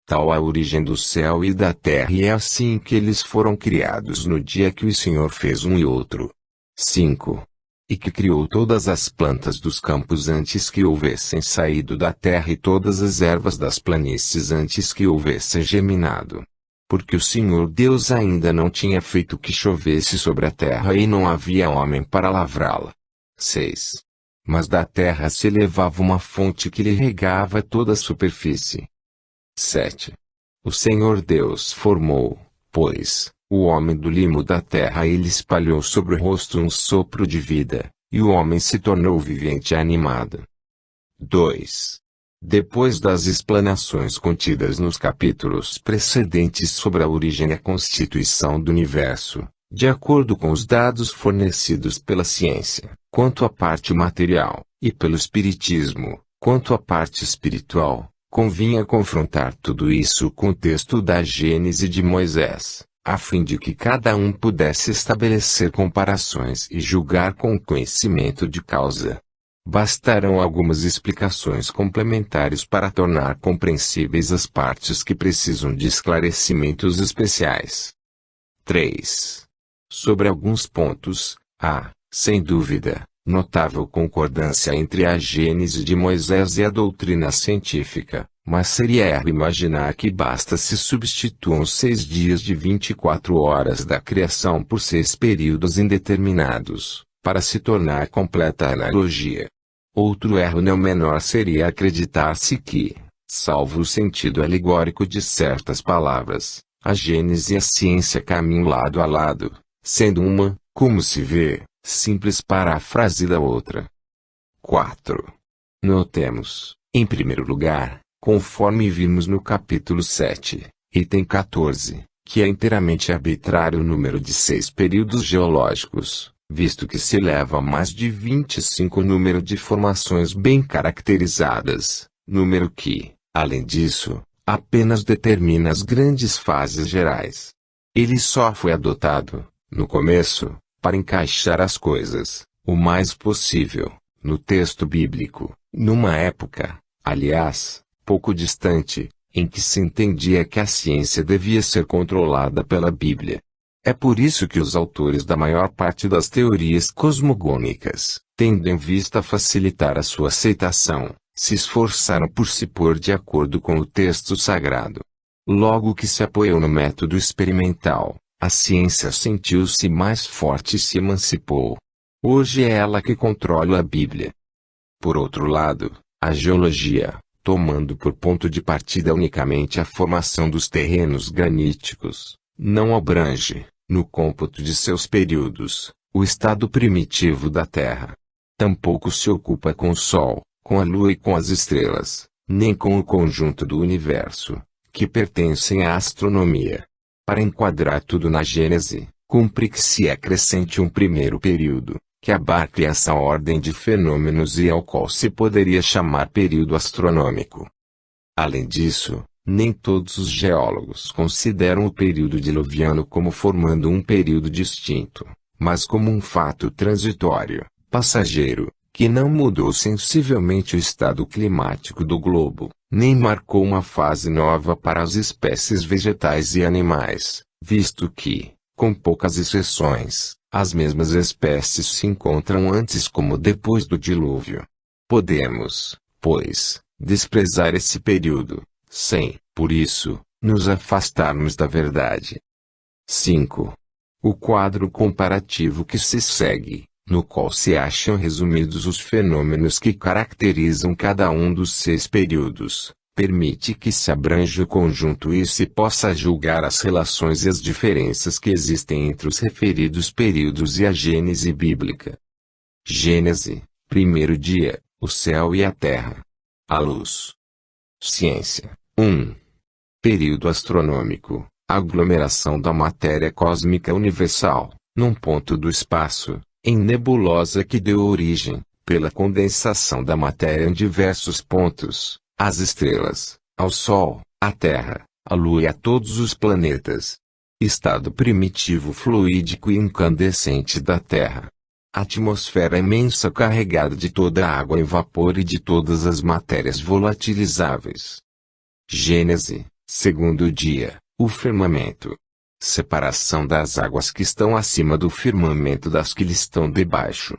Tal a origem do céu e da terra e é assim que eles foram criados no dia que o Senhor fez um e outro. 5. E que criou todas as plantas dos campos antes que houvessem saído da terra e todas as ervas das planícies antes que houvessem germinado. Porque o Senhor Deus ainda não tinha feito que chovesse sobre a terra e não havia homem para lavrá-la. 6. Mas da terra se elevava uma fonte que lhe regava toda a superfície. 7. O Senhor Deus formou, pois, o homem do limo da terra e lhe espalhou sobre o rosto um sopro de vida, e o homem se tornou vivente e animado. 2. Depois das explanações contidas nos capítulos precedentes sobre a origem e a constituição do universo, de acordo com os dados fornecidos pela ciência, quanto à parte material, e pelo espiritismo, quanto à parte espiritual, convinha confrontar tudo isso com o texto da Gênese de Moisés, a fim de que cada um pudesse estabelecer comparações e julgar com conhecimento de causa. Bastarão algumas explicações complementares para tornar compreensíveis as partes que precisam de esclarecimentos especiais. 3. Sobre alguns pontos, há, sem dúvida, notável concordância entre a Gênese de Moisés e a doutrina científica, mas seria erro imaginar que basta se substituam 6 dias de 24 horas da criação por 6 períodos indeterminados, para se tornar completa a analogia. Outro erro não menor seria acreditar-se que, salvo o sentido alegórico de certas palavras, a Gênese e a ciência caminham lado a lado, sendo uma, como se vê, simples paráfrase da outra. 4. Notemos, em primeiro lugar, conforme vimos no capítulo 7, item 14, que é inteiramente arbitrário o número de 6 períodos geológicos, visto que se eleva a mais de 25 o número de formações bem caracterizadas, número que, além disso, apenas determina as grandes fases gerais. Ele só foi adotado, no começo, para encaixar as coisas, o mais possível, no texto bíblico, numa época, aliás, pouco distante, em que se entendia que a ciência devia ser controlada pela Bíblia. É por isso que os autores da maior parte das teorias cosmogônicas, tendo em vista facilitar a sua aceitação, se esforçaram por se pôr de acordo com o texto sagrado. Logo que se apoiou no método experimental, a ciência sentiu-se mais forte e se emancipou. Hoje é ela que controla a Bíblia. Por outro lado, a geologia, tomando por ponto de partida unicamente a formação dos terrenos graníticos, não abrange, no cômputo de seus períodos, o estado primitivo da Terra. Tampouco se ocupa com o Sol, com a Lua e com as estrelas, nem com o conjunto do universo, que pertencem à astronomia. Para enquadrar tudo na Gênese, cumpre que se acrescente um primeiro período, que abarque essa ordem de fenômenos e ao qual se poderia chamar período astronômico. Além disso, nem todos os geólogos consideram o período diluviano como formando um período distinto, mas como um fato transitório, passageiro, que não mudou sensivelmente o estado climático do globo, nem marcou uma fase nova para as espécies vegetais e animais, visto que, com poucas exceções, as mesmas espécies se encontram antes como depois do dilúvio. Podemos, pois, desprezar esse período, sem, por isso, nos afastarmos da verdade. 5. O quadro comparativo que se segue, no qual se acham resumidos os fenômenos que caracterizam cada um dos 6 períodos, permite que se abranja o conjunto e se possa julgar as relações e as diferenças que existem entre os referidos períodos e a Gênese bíblica. Gênese, primeiro dia, o céu e a terra. A luz. Ciência. 1. Período astronômico, aglomeração da matéria cósmica universal, num ponto do espaço, em nebulosa que deu origem, pela condensação da matéria em diversos pontos, às estrelas, ao Sol, à Terra, à Lua e a todos os planetas. Estado primitivo fluídico e incandescente da Terra. Atmosfera imensa carregada de toda a água e vapor e de todas as matérias volatilizáveis. Gênese, segundo dia, o firmamento. Separação das águas que estão acima do firmamento das que lhe estão debaixo.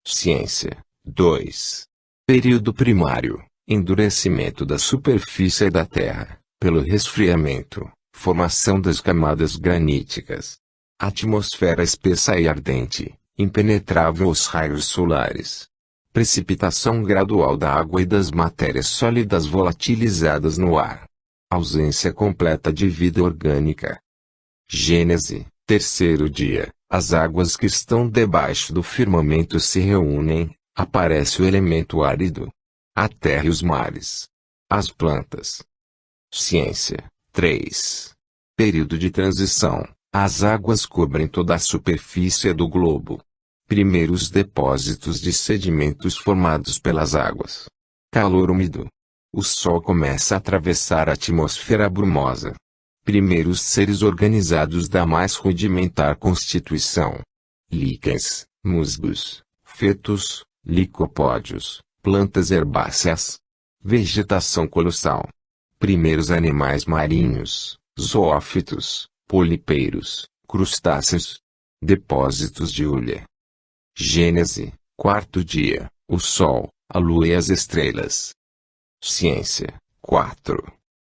Ciência. 2. Período primário. Endurecimento da superfície da Terra, pelo resfriamento, formação das camadas graníticas. Atmosfera espessa e ardente, impenetrável aos raios solares. Precipitação gradual da água e das matérias sólidas volatilizadas no ar. Ausência completa de vida orgânica. Gênese, terceiro dia, as águas que estão debaixo do firmamento se reúnem, aparece o elemento árido. A terra e os mares. As plantas. Ciência. 3. Período de transição. As águas cobrem toda a superfície do globo. Primeiros depósitos de sedimentos formados pelas águas. Calor úmido. O Sol começa a atravessar a atmosfera brumosa. Primeiros seres organizados da mais rudimentar constituição. Líquens, musgos, fetos, licopódios. Plantas herbáceas. Vegetação colossal. Primeiros animais marinhos, zoófitos, polipeiros, crustáceos. Depósitos de hulha. Gênese, quarto dia, o Sol, a Lua e as estrelas. Ciência. 4.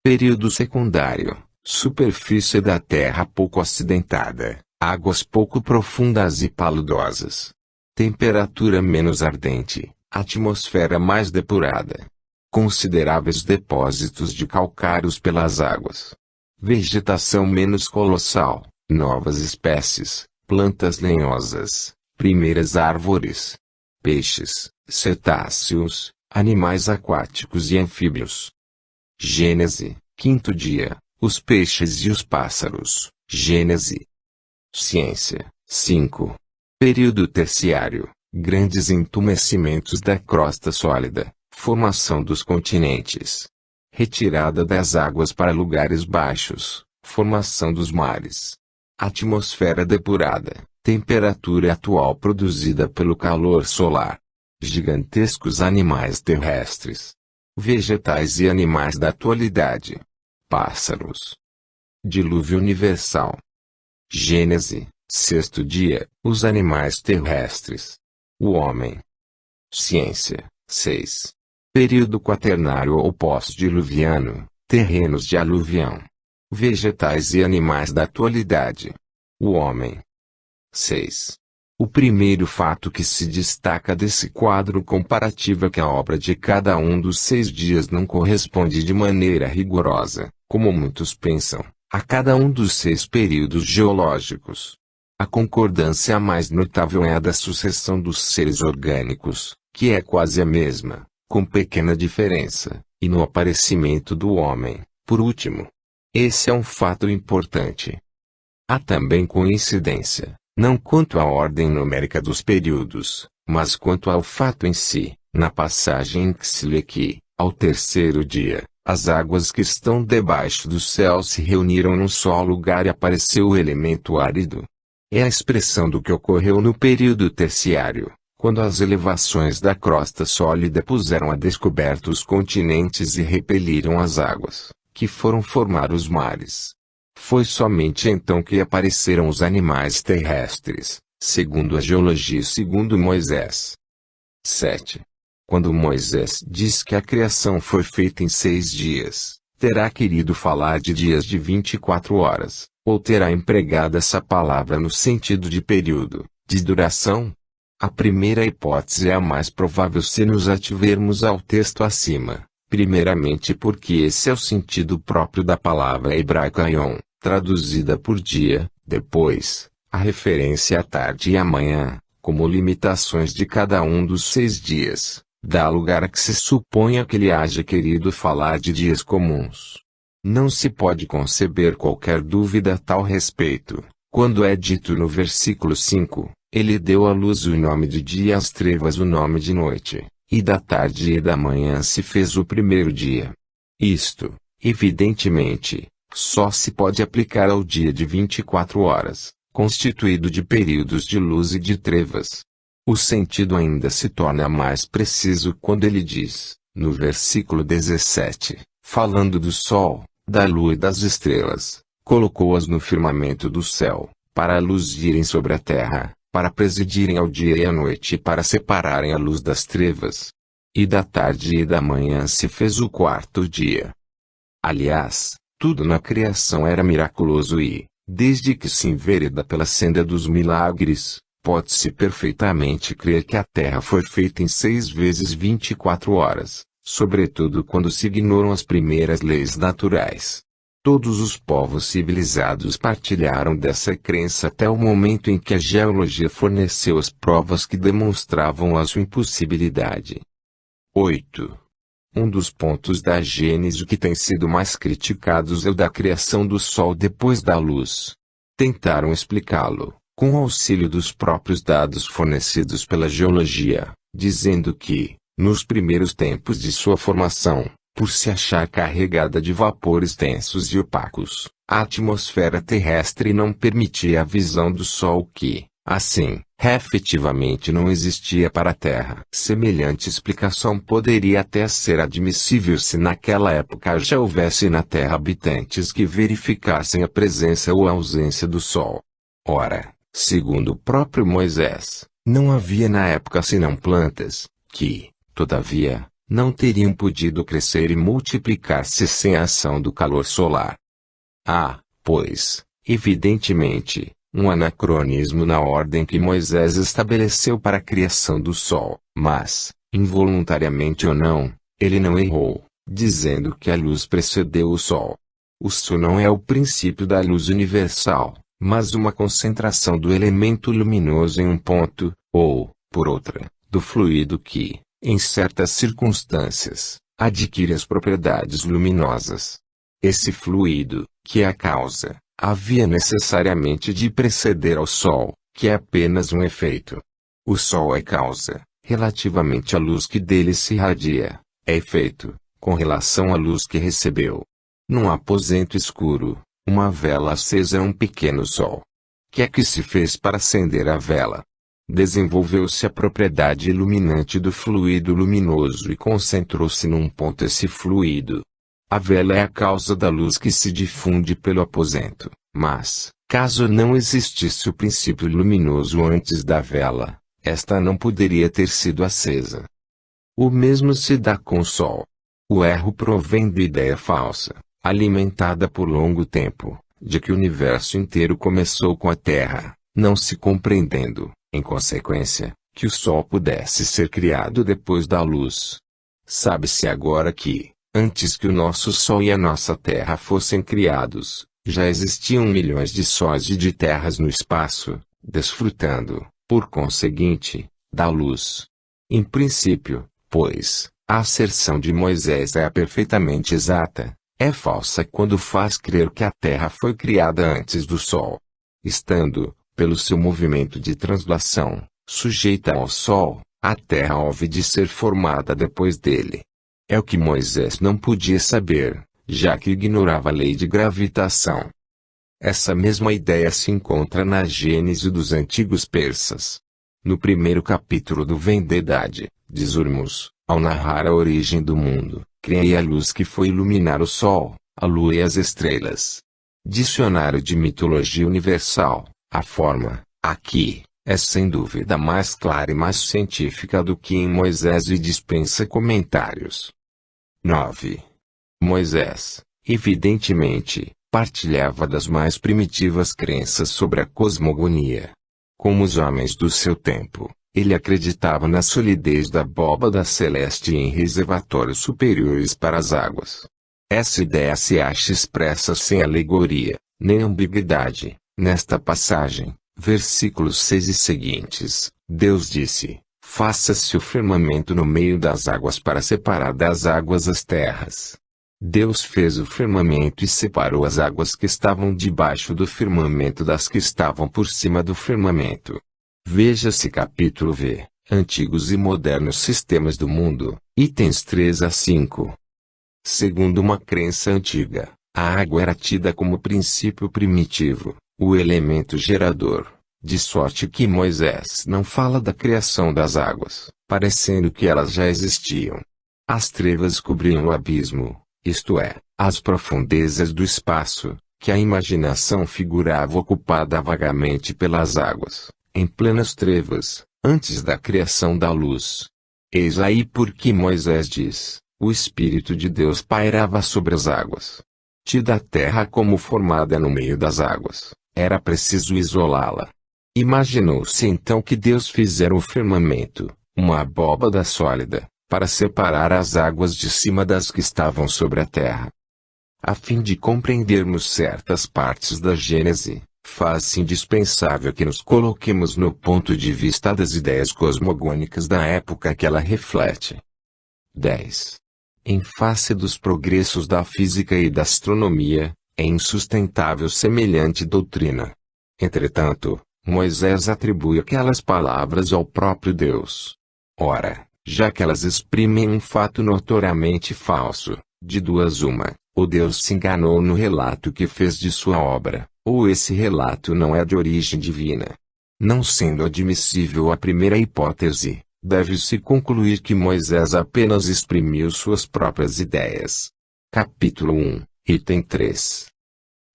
Período secundário, superfície da Terra pouco acidentada, águas pouco profundas e paludosas. Temperatura menos ardente. Atmosfera mais depurada. Consideráveis depósitos de calcários pelas águas. Vegetação menos colossal, novas espécies, plantas lenhosas, primeiras árvores. Peixes, cetáceos, animais aquáticos e anfíbios. Gênese, quinto dia, os peixes e os pássaros. Gênese. Ciência. 5. Período terciário. Grandes entumecimentos da crosta sólida, formação dos continentes. Retirada das águas para lugares baixos, formação dos mares. Atmosfera depurada, temperatura atual produzida pelo calor solar. Gigantescos animais terrestres. Vegetais e animais da atualidade. Pássaros. Dilúvio universal. Gênese, sexto dia, os animais terrestres. O homem. Ciência, 6. Período quaternário ou pós-diluviano, terrenos de aluvião. Vegetais e animais da atualidade. O homem. 6. O primeiro fato que se destaca desse quadro comparativo é que a obra de cada um dos 6 dias não corresponde de maneira rigorosa, como muitos pensam, a cada um dos 6 períodos geológicos. A concordância mais notável é a da sucessão dos seres orgânicos, que é quase a mesma, com pequena diferença, e no aparecimento do homem, por último. Esse é um fato importante. Há também coincidência, não quanto à ordem numérica dos períodos, mas quanto ao fato em si, na passagem em que se lê que, ao terceiro dia, as águas que estão debaixo do céu se reuniram num só lugar e apareceu o elemento árido. É a expressão do que ocorreu no período terciário, quando as elevações da crosta sólida puseram a descoberto os continentes e repeliram as águas, que foram formar os mares. Foi somente então que apareceram os animais terrestres, segundo a geologia e segundo Moisés. 7. Quando Moisés diz que a criação foi feita em 6 dias, terá querido falar de dias de 24 horas, ou terá empregado essa palavra no sentido de período, de duração? A primeira hipótese é a mais provável se nos ativermos ao texto acima, primeiramente porque esse é o sentido próprio da palavra hebraica yom, traduzida por dia, depois, a referência à tarde e à manhã, como limitações de cada um dos 6 dias, dá lugar a que se suponha que ele haja querido falar de dias comuns. Não se pode conceber qualquer dúvida a tal respeito, quando é dito no versículo 5, ele deu à luz o nome de dia e às trevas o nome de noite, e da tarde e da manhã se fez o primeiro dia. Isto, evidentemente, só se pode aplicar ao dia de 24 horas, constituído de períodos de luz e de trevas. O sentido ainda se torna mais preciso quando ele diz, no versículo 17, falando do sol, da lua e das estrelas, colocou-as no firmamento do céu, para luzirem sobre a terra, para presidirem ao dia e à noite e para separarem a luz das trevas. E da tarde e da manhã se fez o quarto dia. Aliás, tudo na criação era miraculoso e, desde que se envereda pela senda dos milagres, pode-se perfeitamente crer que a terra foi feita em 6 vezes 24 horas, sobretudo quando se ignoram as primeiras leis naturais. Todos os povos civilizados partilharam dessa crença até o momento em que a geologia forneceu as provas que demonstravam a sua impossibilidade. 8. Um dos pontos da Gênese que tem sido mais criticados é o da criação do Sol depois da luz. Tentaram explicá-lo, com o auxílio dos próprios dados fornecidos pela geologia, dizendo que, nos primeiros tempos de sua formação, por se achar carregada de vapores densos e opacos, a atmosfera terrestre não permitia a visão do Sol que, assim, efetivamente não existia para a Terra. Semelhante explicação poderia até ser admissível se naquela época já houvesse na Terra habitantes que verificassem a presença ou a ausência do Sol. Ora, segundo o próprio Moisés, não havia na época senão plantas, que, todavia, não teriam podido crescer e multiplicar-se sem a ação do calor solar. Há, pois, evidentemente, um anacronismo na ordem que Moisés estabeleceu para a criação do Sol, mas, involuntariamente ou não, ele não errou, dizendo que a luz precedeu o Sol. O Sol não é o princípio da luz universal, mas uma concentração do elemento luminoso em um ponto, ou, por outra, do fluido que, em certas circunstâncias, adquire as propriedades luminosas. Esse fluido, que é a causa, havia necessariamente de preceder ao Sol, que é apenas um efeito. O Sol é causa, relativamente à luz que dele se irradia, é efeito, com relação à luz que recebeu. Num aposento escuro, uma vela acesa é um pequeno sol. Que é que se fez para acender a vela? Desenvolveu-se a propriedade iluminante do fluido luminoso e concentrou-se num ponto esse fluido. A vela é a causa da luz que se difunde pelo aposento, mas, Caso não existisse o princípio luminoso antes da vela, esta não poderia ter sido acesa. O mesmo se dá com o Sol. O erro provém da ideia falsa, alimentada por longo tempo, de que o universo inteiro começou com a Terra, não se compreendendo, em consequência, que o Sol pudesse ser criado depois da luz. Sabe-se agora que, antes que o nosso Sol e a nossa Terra fossem criados, já existiam milhões de sóis e de terras no espaço, desfrutando, por conseguinte, da luz. Em princípio, pois, a asserção de Moisés é perfeitamente exata, é falsa quando faz crer que a Terra foi criada antes do Sol. Estando, pelo seu movimento de translação, sujeita ao Sol, a Terra houve de ser formada depois dele. É o que Moisés não podia saber, já que ignorava a lei de gravitação. Essa mesma ideia se encontra na Gênese dos antigos persas. No primeiro capítulo do Vendedade, diz Hormuz, ao narrar a origem do mundo, criei a luz que foi iluminar o Sol, a Lua e as estrelas. Dicionário de Mitologia Universal, a forma, aqui, é sem dúvida mais clara e mais científica do que em Moisés e dispensa comentários. 9. Moisés, evidentemente, partilhava das mais primitivas crenças sobre a cosmogonia. Como os homens do seu tempo, ele acreditava na solidez da abóbada celeste e em reservatórios superiores para as águas. Essa ideia se acha expressa sem alegoria, nem ambiguidade, nesta passagem, versículos 6 e seguintes. Deus disse: faça-se o firmamento no meio das águas para separar das águas as terras. Deus fez o firmamento e separou as águas que estavam debaixo do firmamento das que estavam por cima do firmamento. Veja-se capítulo V, Antigos e Modernos Sistemas do Mundo, itens 3 a 5. Segundo uma crença antiga, a água era tida como princípio primitivo, o elemento gerador, de sorte que Moisés não fala da criação das águas, parecendo que elas já existiam. As trevas cobriam o abismo, isto é, as profundezas do espaço, que a imaginação figurava ocupada vagamente pelas águas, em plenas trevas, antes da criação da luz. Eis aí por que Moisés diz: o Espírito de Deus pairava sobre as águas. Tida a terra como formada no meio das águas, era preciso isolá-la. Imaginou-se então que Deus fizera o firmamento, uma abóbada sólida, para separar as águas de cima das que estavam sobre a terra. A fim de compreendermos certas partes da Gênese, faz-se indispensável que nos coloquemos no ponto de vista das ideias cosmogônicas da época que ela reflete. 10. Em face dos progressos da física e da astronomia, é insustentável semelhante doutrina. Entretanto, Moisés atribui aquelas palavras ao próprio Deus. Ora, já que elas exprimem um fato notoriamente falso, de duas uma, ou Deus se enganou no relato que fez de sua obra, ou esse relato não é de origem divina. Não sendo admissível a primeira hipótese, deve-se concluir que Moisés apenas exprimiu suas próprias ideias. Capítulo 1, item 3.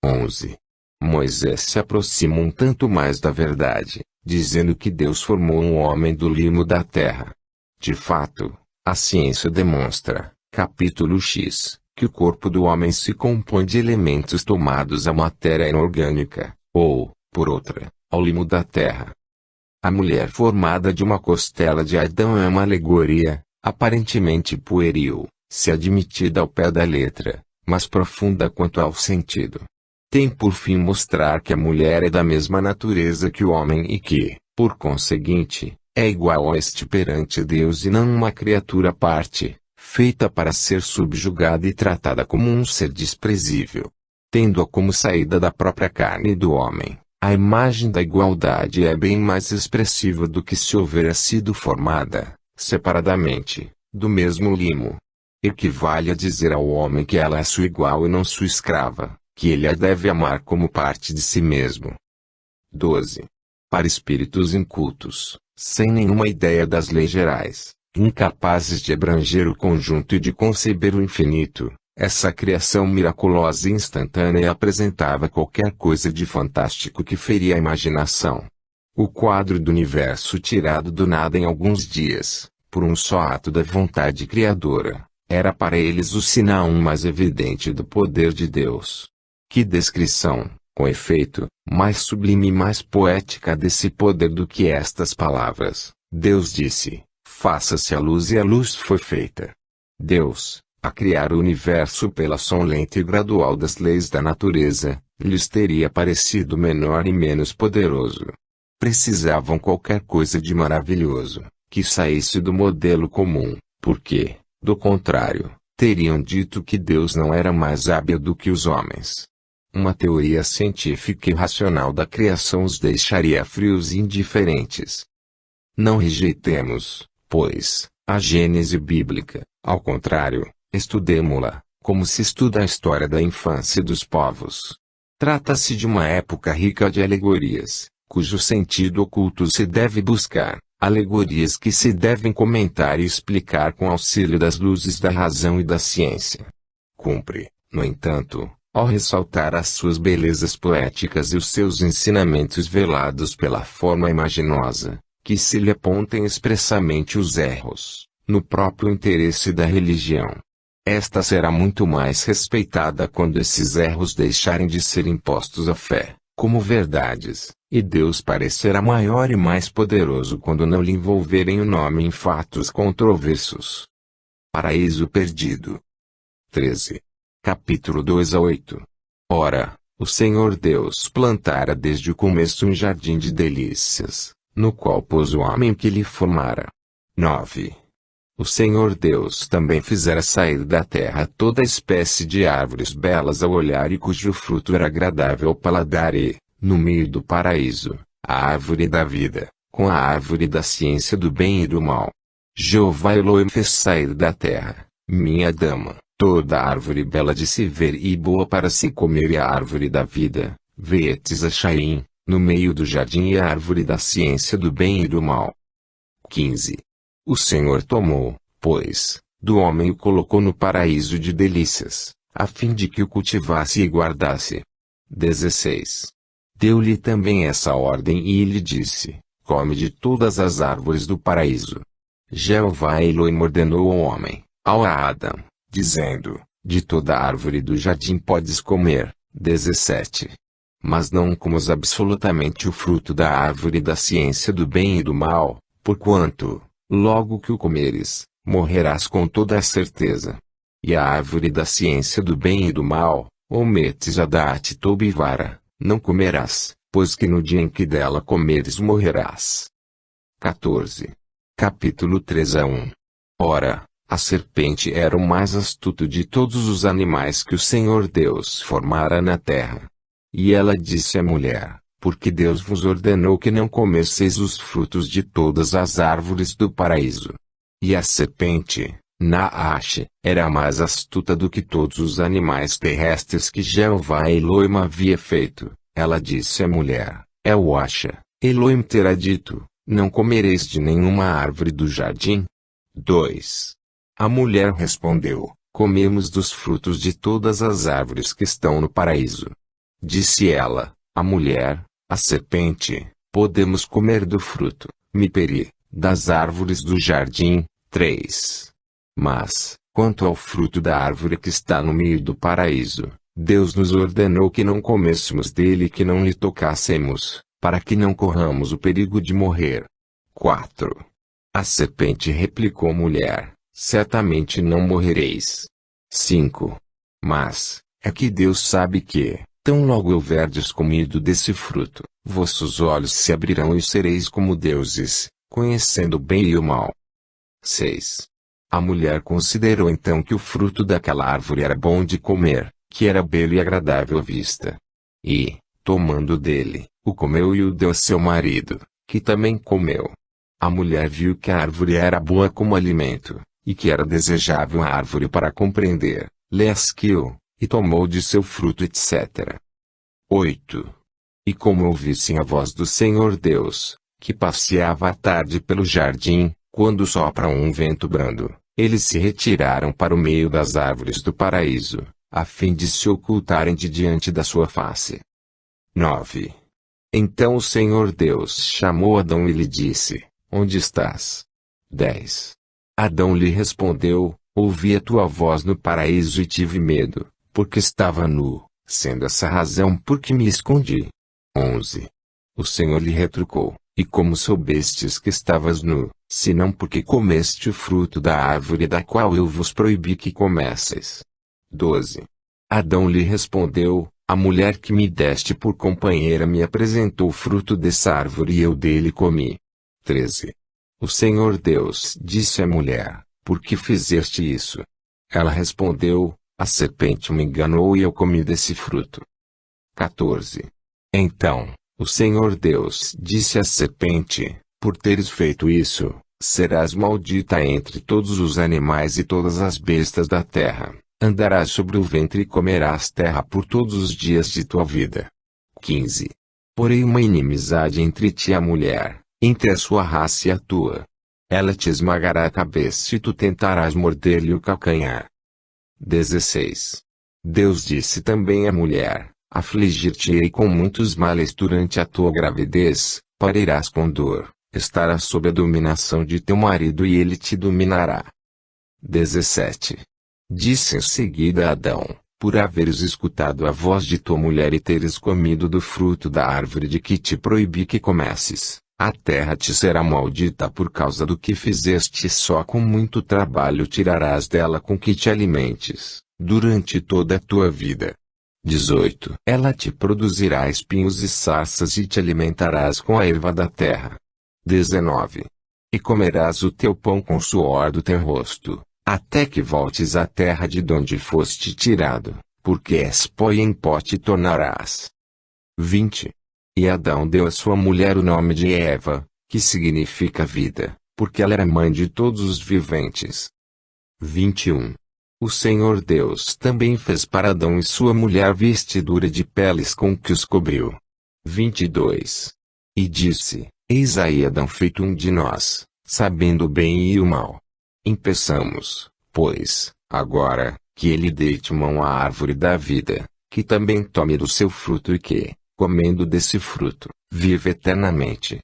11. Moisés se aproxima um tanto mais da verdade, dizendo que Deus formou um homem do limo da terra. De fato, a ciência demonstra, capítulo X, que o corpo do homem se compõe de elementos tomados à matéria inorgânica, ou, por outra, ao limo da terra. A mulher formada de uma costela de Adão é uma alegoria, aparentemente pueril, se admitida ao pé da letra, mas profunda quanto ao sentido. Tem por fim mostrar que a mulher é da mesma natureza que o homem e que, por conseguinte, é igual a este perante Deus e não uma criatura à parte, feita para ser subjugada e tratada como um ser desprezível. Tendo-a como saída da própria carne do homem, a imagem da igualdade é bem mais expressiva do que se houvera sido formada, separadamente, do mesmo limo. Equivale a dizer ao homem que ela é sua igual e não sua escrava, que ele a deve amar como parte de si mesmo. 12. Para espíritos incultos, sem nenhuma ideia das leis gerais, incapazes de abranger o conjunto e de conceber o infinito, Essa criação miraculosa e instantânea apresentava qualquer coisa de fantástico que feria a imaginação. O quadro do universo tirado do nada em alguns dias, por um só ato da vontade criadora, era para eles o sinal mais evidente do poder de Deus. Que descrição, com efeito, mais sublime e mais poética desse poder do que estas palavras. Deus disse: faça-se a luz, e a luz foi feita. Deus, a criar o universo pela ação lenta e gradual das leis da natureza, lhes teria parecido menor e menos poderoso. Precisavam qualquer coisa de maravilhoso, que saísse do modelo comum, porque, do contrário, teriam dito que Deus não era mais hábil do que os homens. Uma teoria científica e racional da criação os deixaria frios e indiferentes. Não rejeitemos, pois, a Gênese bíblica, ao contrário, estudemo-la, como se estuda a história da infância dos povos. Trata-se de uma época rica de alegorias, cujo sentido oculto se deve buscar, alegorias que se devem comentar e explicar com auxílio das luzes da razão e da ciência. Cumpre, no entanto, ao ressaltar as suas belezas poéticas e os seus ensinamentos velados pela forma imaginosa, que se lhe apontem expressamente os erros, no próprio interesse da religião. Esta será muito mais respeitada quando esses erros deixarem de ser impostos à fé, como verdades, e Deus parecerá maior e mais poderoso quando não lhe envolverem o nome em fatos controversos. Paraíso perdido. 13. Capítulo 2-8. Ora, o Senhor Deus plantara desde o começo um jardim de delícias, no qual pôs o homem que lhe formara. 9. O Senhor Deus também fizera sair da terra toda espécie de árvores belas ao olhar e cujo fruto era agradável ao paladar e, no meio do paraíso, a árvore da vida, com a árvore da ciência do bem e do mal. Jeová Elohim fez sair da terra, minha dama, toda árvore bela de se ver e boa para se comer, e a árvore da vida, Veetes Achaim, no meio do jardim, e a árvore da ciência do bem e do mal. 15. O Senhor tomou, pois, do homem e o colocou no paraíso de delícias, a fim de que o cultivasse e guardasse. 16. Deu-lhe também essa ordem e lhe disse: come de todas as árvores do paraíso. Jeová Elohim ordenou ao homem, ao Adão, dizendo: de toda árvore do jardim podes comer. 17. Mas não comas absolutamente o fruto da árvore da ciência do bem e do mal, porquanto, logo que o comeres, morrerás com toda a certeza. E a árvore da ciência do bem e do mal, ometes adat tobivara, não comerás, pois que no dia em que dela comeres morrerás. 14. Capítulo 3-1. Ora, a serpente era o mais astuto de todos os animais que o Senhor Deus formara na terra. E ela disse à mulher: porque Deus vos ordenou que não comesseis os frutos de todas as árvores do paraíso. E a serpente, Naash, era mais astuta do que todos os animais terrestres que Jeová Elohim havia feito. Ela disse à mulher: Eloasha, Elohim terá dito, não comereis de nenhuma árvore do jardim? 2. A mulher respondeu: comemos dos frutos de todas as árvores que estão no paraíso. Disse ela, a mulher, a serpente: podemos comer do fruto, miperi, das árvores do jardim. 3. Mas, quanto ao fruto da árvore que está no meio do paraíso, Deus nos ordenou que não comêssemos dele e que não lhe tocássemos, para que não corramos o perigo de morrer. 4. A serpente replicou à mulher: certamente não morrereis. 5. Mas, é que Deus sabe que, tão logo houverdes comido desse fruto, vossos olhos se abrirão e sereis como deuses, conhecendo o bem e o mal. 6. A mulher considerou então que o fruto daquela árvore era bom de comer, que era belo e agradável à vista. E, tomando dele, o comeu e o deu a seu marido, que também comeu. A mulher viu que a árvore era boa como alimento, e que era desejável a árvore para compreender, lesquio, e tomou de seu fruto, etc. 8. E como ouvissem a voz do Senhor Deus, que passeava à tarde pelo jardim, quando sopra um vento brando, Eles se retiraram para o meio das árvores do paraíso, a fim de se ocultarem de diante da sua face. 9. Então o Senhor Deus chamou Adão e lhe disse: Onde estás? 10. Adão lhe respondeu: Ouvi a tua voz no paraíso e tive medo, porque estava nu, sendo essa razão por que me escondi. 11. O Senhor lhe retrucou: E como soubestes que estavas nu, senão porque comeste o fruto da árvore da qual eu vos proibi que comesseis? 12. Adão lhe respondeu: A mulher que me deste por companheira me apresentou o fruto dessa árvore e eu dele comi. 13. O Senhor Deus disse à mulher: Por que fizeste isso? Ela respondeu: A serpente me enganou e eu comi desse fruto. 14. Então o Senhor Deus disse à serpente: Por teres feito isso, serás maldita entre todos os animais e todas as bestas da terra. Andarás sobre o ventre e comerás terra por todos os dias de tua vida. 15. Porém uma inimizade entre ti e a mulher, entre a sua raça e a tua. Ela te esmagará a cabeça e tu tentarás morder-lhe o calcanhar. 16. Deus disse também à mulher: Afligir-te-ei com muitos males durante a tua gravidez, parirás com dor, estarás sob a dominação de teu marido e ele te dominará. 17. Disse em seguida a Adão: Por haveres escutado a voz de tua mulher e teres comido do fruto da árvore de que te proibi que comesses, a terra te será maldita por causa do que fizeste, só com muito trabalho tirarás dela com que te alimentes, durante toda a tua vida. 18. Ela te produzirá espinhos e sarças e te alimentarás com a erva da terra. 19. E comerás o teu pão com o suor do teu rosto, até que voltes à terra de donde foste tirado, porque és pó e em pó te tornarás. 20. E Adão deu à sua mulher o nome de Eva, que significa vida, porque ela era mãe de todos os viventes. 21. O Senhor Deus também fez para Adão e sua mulher vestidura de peles com que os cobriu. 22. E disse: Eis aí Adão feito um de nós, sabendo o bem e o mal. Impeçamos, pois, agora, que ele deite mão à árvore da vida, que também tome do seu fruto e que, comendo desse fruto, vive eternamente.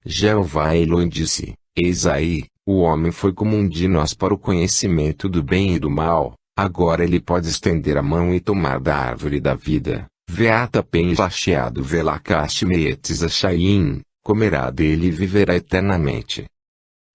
Jeová Eloi disse: Eis aí, o homem foi como um de nós para o conhecimento do bem e do mal, agora ele pode estender a mão e tomar da árvore da vida, veata pen lacheado velakaste meetes achaim, comerá dele e viverá eternamente.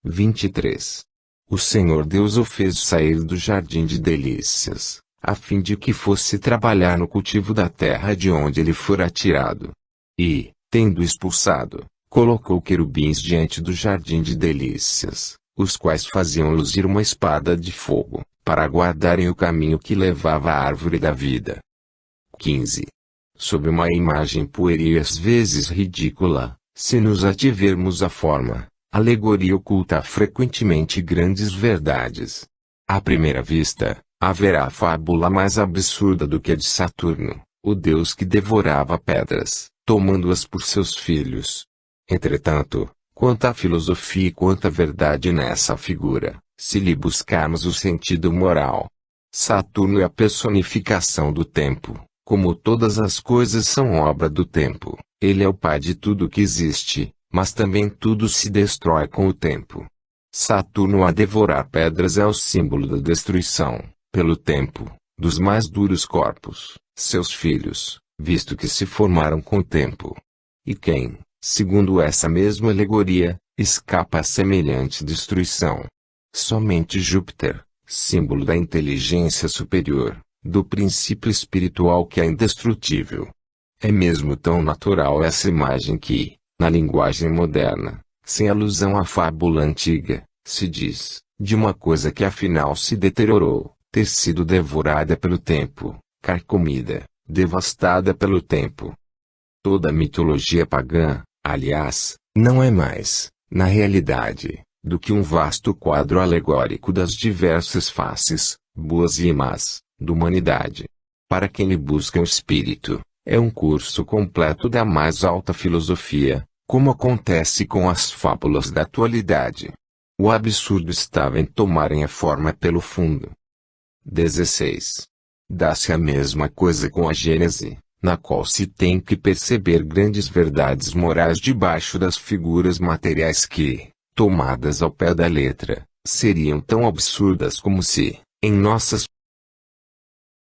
23. O Senhor Deus o fez sair do jardim de delícias, a fim de que fosse trabalhar no cultivo da terra de onde ele fora tirado. E, tendo expulsado, colocou querubins diante do jardim de delícias, os quais faziam luzir uma espada de fogo, para guardarem o caminho que levava à árvore da vida. 15. Sob uma imagem pueril e às vezes ridícula, se nos ativermos a forma, alegoria oculta frequentemente grandes verdades. À primeira vista, haverá fábula mais absurda do que a de Saturno, o deus que devorava pedras, tomando-as por seus filhos. Entretanto, quanta filosofia e quanta verdade nessa figura, se lhe buscarmos o sentido moral. Saturno é a personificação do tempo, como todas as coisas são obra do tempo, ele é o pai de tudo que existe, mas também tudo se destrói com o tempo. Saturno a devorar pedras é o símbolo da destruição, pelo tempo, dos mais duros corpos, seus filhos, visto que se formaram com o tempo. E quem, segundo essa mesma alegoria, escapa a semelhante destruição? Somente Júpiter, símbolo da inteligência superior, do princípio espiritual que é indestrutível. É mesmo tão natural essa imagem que, na linguagem moderna, sem alusão à fábula antiga, se diz, de uma coisa que afinal se deteriorou, ter sido devorada pelo tempo, carcomida, devastada pelo tempo. Toda a mitologia pagã, aliás, não é mais, na realidade, do que um vasto quadro alegórico das diversas faces, boas e más, da humanidade. Para quem lhe busca o espírito, é um curso completo da mais alta filosofia, como acontece com as fábulas da atualidade. O absurdo estava em tomarem a forma pelo fundo. 16. Dá-se a mesma coisa com a Gênese, na qual se tem que perceber grandes verdades morais debaixo das figuras materiais que, tomadas ao pé da letra, seriam tão absurdas como se, em nossas